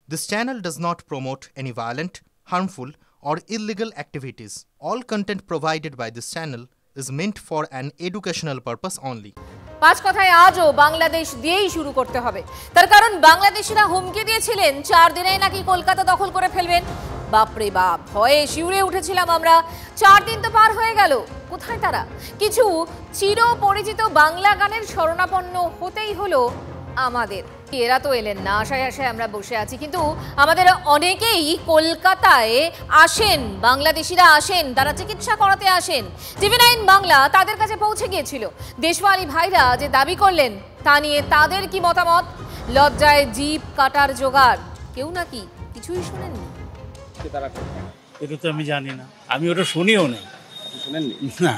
This channel does not promote any violent, harmful, or illegal activities. All content provided by this channel is meant for an educational purpose only. পাঁচ কথায় আজও বাংলাদেশ দিয়েই শুরু করতে হবে। তার কারণ বাংলাদেশিরা হুমকি দিয়েছিলেন 4 দিনেই নাকি কলকাতা দখল করে ফেলবেন। বাপরে বাপ, ভয়ে শিউরে উঠেছিলাম আমরা। 4 দিন তো পার হয়ে গেল, কোথায় তারা? কিছু চিরপরিচিত বাংলা গানের শরণাপন্ন হতেই হলো আমাদের। এরা তো এলেন না, আশায় আশায় আমরা বসে আছি। কিন্তু আমাদের অনেকেই কলকাতায় আসেন, বাংলাদেশিরা আসেন, তারা চিকিৎসা করাতে আসেন। টিভি 9 বাংলা তাদের কাছে পৌঁছে গিয়েছিল। দেশওয়ালি ভাইরা যে দাবি করলেন তা নিয়ে তাদের কি মতামত? লজ্জায় জিভ কাটার জোগাড়, কেউ নাকি কিছুই শোনেননি। এটা তো আমি জানি না, আমি ওটা শুনিও না। শুনেননি? না,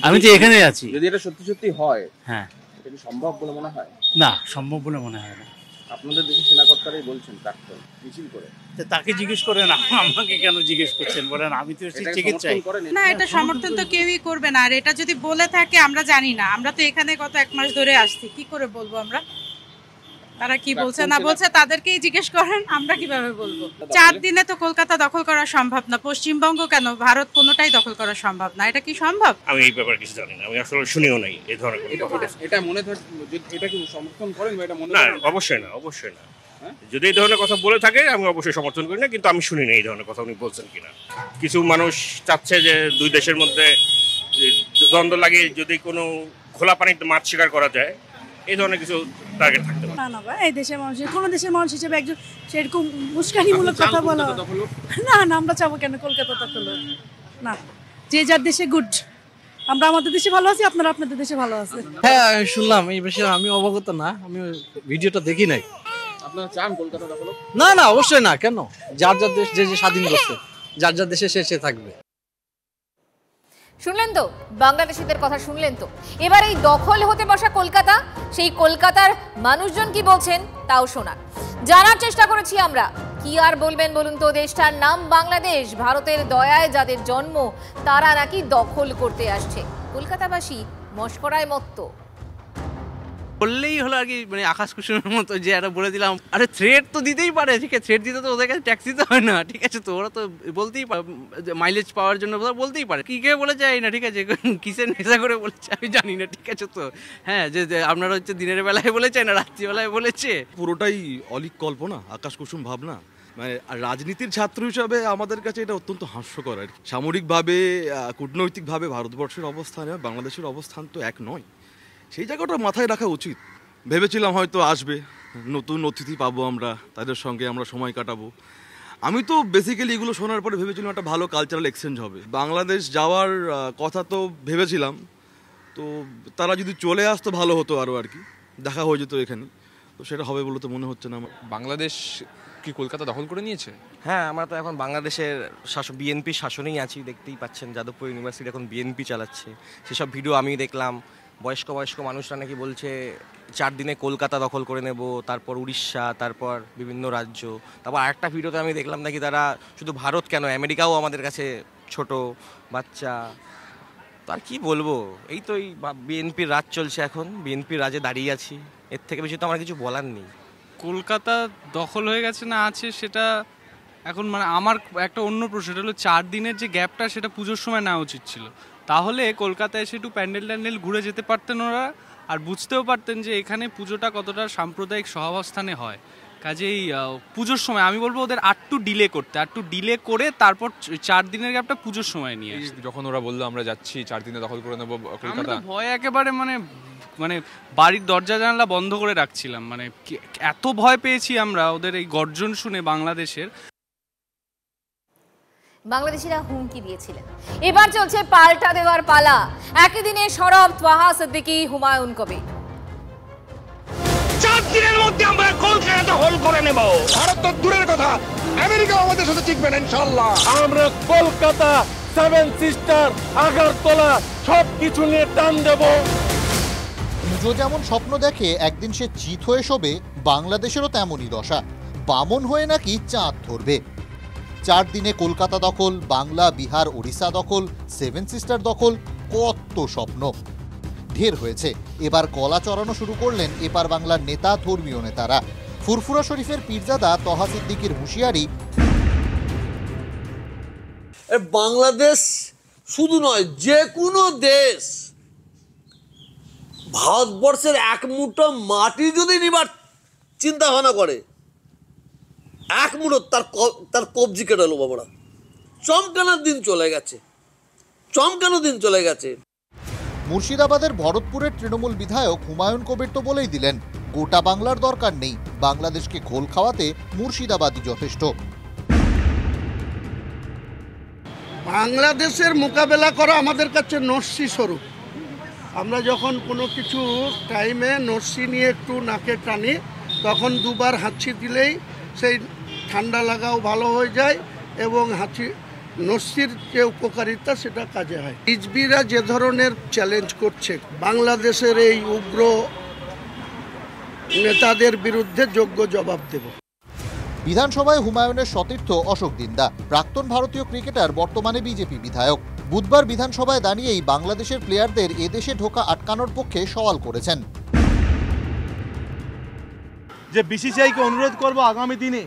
আমি তো এখানে আছি। যদি এটা সত্যি সত্যি হয়, হ্যাঁ, এটা কি সম্ভব বলে মনে হয়? না, সম্ভব বলে মনে হয় না। আপনাদের দেশে সেনাকর্তারাই বলছেন ডাক্তার মিছিল করে। তাকে জিজ্ঞেস করেন, আমাকে কেন জিজ্ঞেস করছেন বলেন? আমি তো চিকিৎসাই না, এটা সমর্থন তো কেউই করবে না। আর এটা যদি বলে থাকে আমরা জানি না, আমরা তো এখানে গত 1 মাস ধরে আসছি, কি করে বলবো আমরা? তারা কি বলছে না বলছে তাদেরকেই জিজ্ঞেস করেন, আমরা কিভাবে বলবো? 4 দিনে তো কলকাতা দখল করা সম্ভব না। পশ্চিমবঙ্গ কেন, ভারত কোনোটাই দখল করা সম্ভব না। এটা কি সম্ভব? আমি এই ব্যাপারে কিছু জানি না, আমি আসলে শুনিও নাই এই ধরনের কথা। এটা মনে হয় এটা কি সমর্থন করেন বা এটা মনে না, অবশ্যই না, অবশ্যই না। যদি এই ধরনের কথা বলে থাকে আমি অবশ্যই সমর্থন করি না, কিন্তু আমি শুনি না এই ধরনের কথা উনি বলছেন কিনা। কিছু মানুষ চাচ্ছে যে দুই দেশের মধ্যে দ্বন্দ্ব লাগিয়ে যদি কোনো খোলা পানিতে মাছ শিকার করা যায়, এই ধরনের কিছু টার্গেট থাকতে পারে। না না ভাই, এই দেশের মানুষ, কোনো দেশের মানুষ হিসেবে একজন সেরকম উস্কানিমূলক কথা বলা না না, আমরা চাবো কেন কলকাতা দখল? না, যে যার দেশে গুড। আমরা আমাদের দেশে ভালো আছি, আপনারা আপনাদের দেশে ভালো আছে। হ্যাঁ, শুনলাম এই বিষয়ে, আমি অবগত না, আমি ভিডিওটা দেখি নাই। আপনারা চান কলকাতা দখল? না না, অবশ্যই না। কেন? যার যার দেশ যে যে স্বাধীন করছে, যার যার দেশে সে থাকবে। শুনলেন তো, বাংলাদেশিদের কথা শুনলেন তো। এবার এই দখল হতে বসা কলকাতা, সেই কলকাতার মানুষজন কি বলছেন তাও শোনার, জানার চেষ্টা করেছি আমরা। কি আর বলবেন বলুন তো? দেশটার নাম বাংলাদেশ, ভারতের দয়ায় যাদের জন্ম তারা নাকি দখল করতে আসছে। কলকাতাবাসী মস্করায় মত্ত। বললেই হলো আর কি, মানে আকাশ কুসুমের মতো যে একটা বলে দিলাম। আরে থ্রেড তো দিতেই পারে, ঠিক আছে? থ্রেড দিতে তো ওদের কাছে ট্যাক্স দিতে হয় না, ঠিক আছে? তো ওরা তো বলতেই পারে, মাইলেজ পাওয়ার জন্য বলতেই পারে। কি কে বলে যায় না, ঠিক আছে? কিসের নেশা করে বলেছে আমি জানি না, ঠিক আছে? তো হ্যাঁ, যে আপনারা হচ্ছে দিনের বেলায় বলেছে না রাত্রিবেলায় বলেছে, পুরোটাই অলিক কল্পনা, আকাশ কুসুম ভাবনা। মানে রাজনীতির ছাত্র হিসাবে আমাদের কাছে এটা অত্যন্ত হাস্যকর আর কি। সামরিকভাবে, কূটনৈতিকভাবে ভারতবর্ষের অবস্থান এবং বাংলাদেশের অবস্থান তো এক নয়। সেই জায়গাটা মাথায় রাখা উচিত। ভেবেছিলাম হয়তো আসবে, নতুন অতিথি পাবো আমরা, তাদের সঙ্গে আমরা সময় কাটাবো। আমি তো বেসিক্যালি এগুলো শোনার পরে ভেবেছিলাম একটা ভালো কালচারাল এক্সচেঞ্জ হবে। বাংলাদেশ যাওয়ার কথা তো ভেবেছিলাম, তো তারা যদি চলে আসতো ভালো হতো আরও আর কি, দেখা হয়ে যেত এখানে। তো সেটা হবে বলে তো মনে হচ্ছে না আমার। বাংলাদেশ কি কলকাতা দখল করে নিয়েছে? হ্যাঁ, আমরা তো এখন বাংলাদেশের বিএনপি শাসনেই আছি। দেখতেই পাচ্ছেন যাদবপুর ইউনিভার্সিটি এখন বিএনপি চালাচ্ছে। সেসব ভিডিও আমি দেখলাম। বয়স্ক মানুষরা নাকি বলছে 4 দিনে কলকাতা দখল করে নেব, তারপর উড়িষ্যা, তারপর বিভিন্ন রাজ্য। তারপর আরেকটা ভিডিওতে আমি দেখলাম নাকি তারা শুধু ভারত কেন, আমেরিকাও আমাদের কাছে ছোট বাচ্চা। তার কি বলবো, এই তো এই বিএনপির রাজ চলছে এখন, বিএনপির রাজে দাঁড়িয়ে আছি। এর থেকে বেশি তো আমার কিছু বলার নেই। কলকাতা দখল হয়ে গেছে না আছে সেটা এখন, মানে আমার একটা অন্য প্রশ্ন, সেটা হলো 4 দিনের যে গ্যাপটা সেটা পুজোর সময় নেওয়া উচিত ছিল। তাহলে কলকাতায় এসে একটু প্যান্ডেল ঘুরে যেতে পারতেন ওরা, আর বুঝতেও পারতেন যে এখানে পুজোটা কতটা সাম্প্রদায়িক সহাবস্থানে হয়। কাজেই পুজোর সময় আমি বলবো ওদের আটটু ডিলে করে তারপর 4 দিনের গ্যাপটা পুজোর সময় নিয়ে। যখন ওরা বললো আমরা যাচ্ছি 4 দিনে দখল করে নেবো কলকাতা, ভয় একেবারে মানে বাড়ির দরজা জানালা বন্ধ করে রাখছিলাম। মানে এত ভয় পেয়েছি আমরা ওদের এই গর্জন শুনে বাংলাদেশের। বাংলাদেশিরা হুমকি দিয়েছিলেন, এবার চলছে পাল্টা দেওয়ার পালা। একই দিনে সরব তোহা সিদ্দিকী, হুমায়ুন কবির। 4 দিনের মধ্যে আমরা কলকাতা দখল করে নেব। ভারত তো দূরের কথা, আমেরিকা আমাদের সাথে টিকবে না ইনশাআল্লাহ। আমরা কলকাতা, 7 সিস্টার, আগরতলা সবকিছু নিয়ে টান দেব। পুজো যেমন স্বপ্ন দেখে একদিন সে চিত হয়ে শোবে, বাংলাদেশেরও তেমনই দশা। বামন হয়ে নাকি চাঁদ ধরবে। 4 দিনে কলকাতা দখল, বাংলা, বিহার, ওড়িশা দখল, 7 সিস্টার দখল, কত স্বপ্ন। ঢের হয়েছে। এবার গলা চড়ানো শুরু করলেন এপার বাংলার নেতা, ধর্মীয় নেতারা। ফুরফুরা শরীফের পীরজাদা তহা সিদ্দিকীর হুঁশিয়ারি, বাংলাদেশ শুধু নয়, যে কোনো দেশ ভারতবর্ষের এক মুঠো মাটি যদি নিবার চিন্তা ভাবনা করে, এক মুঠো তার কবজি কেটে নেবো আমরা। চমকানোর দিন চলে গেছে, চমকানো দিন চলে গেছে। মুর্শিদাবাদের ভরতপুরের তৃণমূল বিধায়ক হুমায়ুন কবির তো বলেই দিলেন, গোটা বাংলার দরকার নেই, বাংলাদেশকে ঘোল খাওয়াতে মুর্শিদাবাদই যথেষ্ট। বাংলাদেশের মোকাবেলা করা আমাদের কাছে নস্যি স্বরূপ। আমরা যখন কোনো কিছু টাইমে নস্যি নিয়ে একটু নাকে টানি, তখন দুবার হাঁচি দিলেই সেই ঠান্ডা লাগাও ভালো হয়ে যায় এবং নস্যির যে উপকারিতা সেটা কাজে হয়। হিজবিরা যে ধরনের চ্যালেঞ্জ করছে, বাংলাদেশের এই উগ্র নেতাদের বিরুদ্ধে যোগ্য জবাব দেব। বিধানসভায় হুমায়ুনের সতীর্থ অশোক দিন্দা, প্রাক্তন ভারতীয় ক্রিকেটার, বর্তমানে বিজেপি বিধায়ক, বুধবার বিধানসভায় দাঁড়িয়েই বাংলাদেশের প্লেয়ারদের এদেশে ঢোকা আটকানোর পক্ষে সওয়াল করেছেন। যে বিসিসিআইকে অনুরোধ করব, আগামী দিনে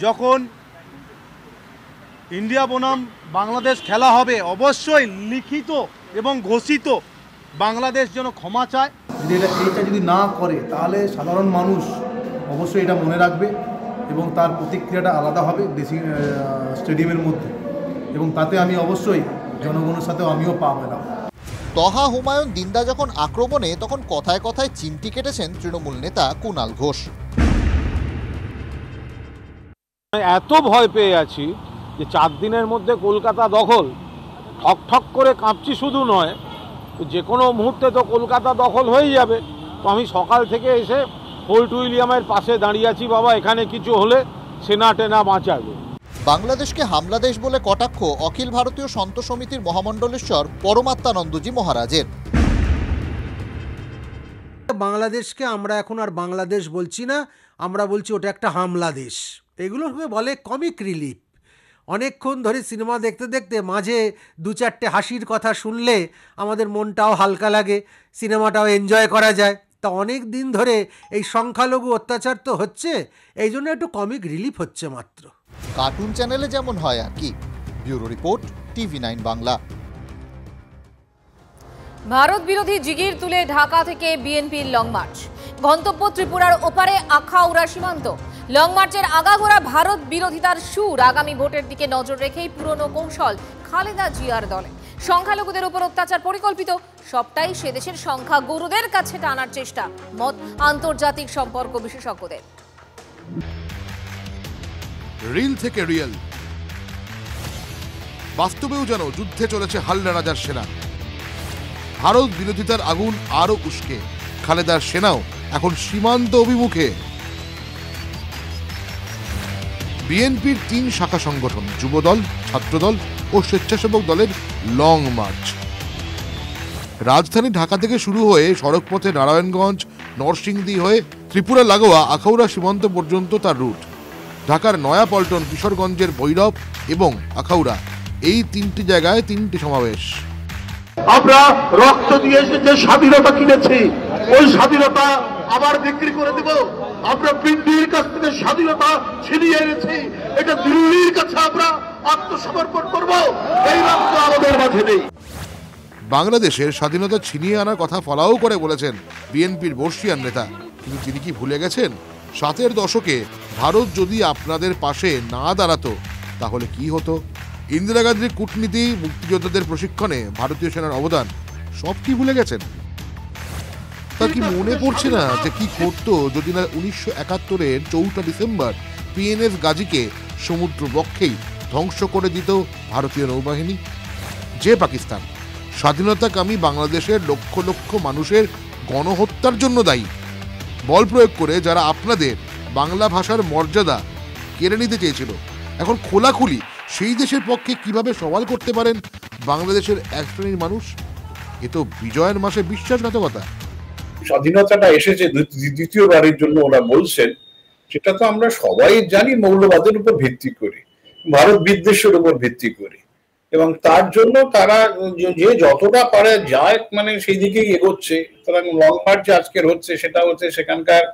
যখন ইন্ডিয়া বনাম বাংলাদেশ খেলা হবে, অবশ্যই লিখিত এবং ঘোষিত বাংলাদেশ যেন ক্ষমা চায়। যদি এইটা যদি না করে তাহলে সাধারণ মানুষ অবশ্যই এটা মনে রাখবে এবং তার প্রতিক্রিয়াটা আলাদা হবে ড্রেসিং স্টেডিয়ামের মধ্যে, এবং তাতে আমি অবশ্যই জনগণের সাথেও আমিও পা মেলাম। তহা হুমায়ুন দিন্দা যখন আক্রমণে, তখন কথায় কথায় চিমটি কেটেছেন তৃণমূল নেতা কুণাল ঘোষ। এত ভয় পেয়ে আছি যে 4 দিনের মধ্যে কলকাতা দখল, ঠক করে কাঁপছি, শুধু নয়, যে কোনো মুহূর্তে তো কলকাতা দখল হয়ে যাবে। তো আমি সকাল থেকে এসে ফোর্ট উইলিয়ামের পাশে দাঁড়িয়ে আছি, বাবা এখানে কিছু হলে সেনা টেনা বাঁচাবে। বাংলাদেশকে হামলা দেশ বলে কটাক্ষ অখিল ভারতীয় সন্ত সমিতির মহামণ্ডলেশ্বর পরমাত্মানন্দজি মহারাজের। বাংলাদেশকে আমরা এখন আর বাংলাদেশ বলছি না, আমরা বলছি ওটা একটা হামলা দেশ। এগুলো বলে কমিক রিলিফ। অনেকক্ষণ ধরে সিনেমা দেখতে দেখতে মাঝে 2-4টে হাসির কথা শুনলে আমাদের মনটাও হালকা লাগে, সিনেমাটাও এনজয় করা যায়। তা অনেক দিন ধরে এই সংখ্যালঘু অত্যাচার তো হচ্ছে, এই জন্য একটু কমিক রিলিফ হচ্ছে মাত্র। কার্টুন চ্যানেলে যেমন হয় আর কি। Bureau report, TV9 Bangla. Bharat বিরোধী জিগির তুলে ঢাকা থেকে বিএনপির লং মার্চ, গন্তব্য ত্রিপুরার ওপারে আখাউড়া সীমান্ত। লং মার্চের আগাগোড়া ভারত বিরোধিতার সুর। আগামী ভোটের দিকে নজর রেখেই পুরনো কৌশল খালেদা জিয়ার দলে। সংখ্যালঘুদের উপর অত্যাচার পরিকল্পিত, সবটাই সে দেশের সংখ্যা গুরুদের কাছে টানার চেষ্টা, মত আন্তর্জাতিক সম্পর্ক বিশেষজ্ঞদের। রিল থেকে রিয়েল, বাস্তবেও যেন যুদ্ধে চলেছে হালদা রাজার সেনা। ভারত বিরোধিতার আগুন আরো উস্কে খালেদার সেনাও এখন সীমান্ত অভিমুখে। বিএনপির 3 শাখা সংগঠন, যুবদল, ছাত্রদল ও স্বেচ্ছাসেবক দলের লং মার্চ। রাজধানী ঢাকা থেকে শুরু হয়ে সড়কপথে নারায়ণগঞ্জ, নরসিংদী হয়ে ত্রিপুরা লাগোয়া আখাউড়া সীমান্ত পর্যন্ত তার রুট। ঢাকার নয়াপল্টন, কিশোরগঞ্জের ভৈরব এবং আখাউড়া, এই 3টি জায়গায় 3টি সমাবেশ। আমরা রক্ত দিয়ে যে স্বাধীনতা কিনেছি, ওই স্বাধীনতা আবার বিক্রি করে দেব। আমরা দিল্লির কাছ থেকে স্বাধীনতা ছিনিয়ে এনেছি, এটা দিল্লির কাছে আমরা আত্মসমর্পণ করব। এই রক্ত আমাদের মাঝে নেই। বাংলাদেশের স্বাধীনতা ছিনিয়ে আনার কথা ফলাও করে বলেছেন বিএনপির বর্ষিয়ান নেতা। কিন্তু তিনি কি ভুলে গেছেন 70-এর দশকে ভারত যদি আপনাদের পাশে না দাঁড়াতো তাহলে কি হতো? ইন্দিরা গান্ধীর কূটনীতি, মুক্তিযোদ্ধাদের প্রশিক্ষণে ভারতীয় সেনার অবদান, সব কি ভুলে গেছেন? তার কি মনে পড়ছে না যে কি করতো যদি না 1971-এর 4 ডিসেম্বর PNS গাজীকে সমুদ্র বক্ষেই ধ্বংস করে দিত ভারতীয় নৌবাহিনী? যে পাকিস্তান স্বাধীনতাকামী বাংলাদেশের লক্ষ লক্ষ মানুষের গণহত্যার জন্য দায়ী, বল প্রয়োগ করে যারা আপনাদের বাংলা ভাষার মর্যাদা কেড়ে নিতে চেয়েছিল, এখন খোলাখুলি সেই দেশের পক্ষে কিভাবে সওয়াল করতে পারেন বাংলাদেশের এক শ্রেণীর মানুষ? এ তো বিজয়ের মাসে বিশ্বাসঘাতকতা। স্বাধীনতাটা এসেছে দ্বিতীয়বারের জন্য ওরা বলছেন, সেটা তো আমরা সবাই জানি মৌলবাদের উপর ভিত্তি করে, ভারত বিদ্বেষের উপর ভিত্তি করে, এবং তার জন্য তারা যে যতটা পারে যায় মানে সেই দিকেই এগোচ্ছে। সুতরাং লং মার্চ আজকের হচ্ছে, সেটা হচ্ছে সেখানকার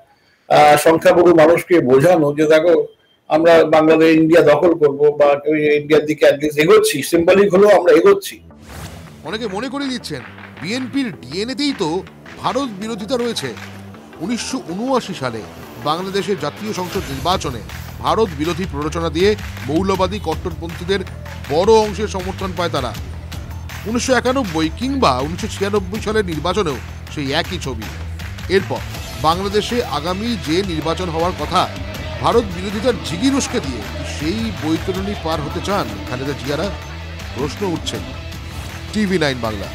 সংখ্যাগুরু মানুষকে বোঝানো যে দেখো আমরা বাংলাদেশ ইন্ডিয়া দখল করব বা ইন্ডিয়ার দিকে অ্যাটলিস্ট এগোচ্ছি, সিম্বলিক হলেও আমরা এগোচ্ছি। অনেকে মনে করে দিচ্ছেন বিএনপির ডিএনএতেই তো ভারত বিরোধিতা রয়েছে। 1979 সালে বাংলাদেশের জাতীয় সংসদ নির্বাচনে ভারত বিরোধী প্ররোচনা দিয়ে মৌলবাদী কট্টরপন্থীদের বড় অংশের সমর্থন পায় তারা। 1991 কিংবা 1996 সালের নির্বাচনেও সেই একই ছবি। এরপর বাংলাদেশে আগামী যে নির্বাচন হওয়ার কথা, ভারত বিরোধিতার জিগির উস্কে দিয়ে সেই বৈতরণী পার হতে চান খালেদা জিয়ারা? প্রশ্ন উঠছে। TV9 বাংলা।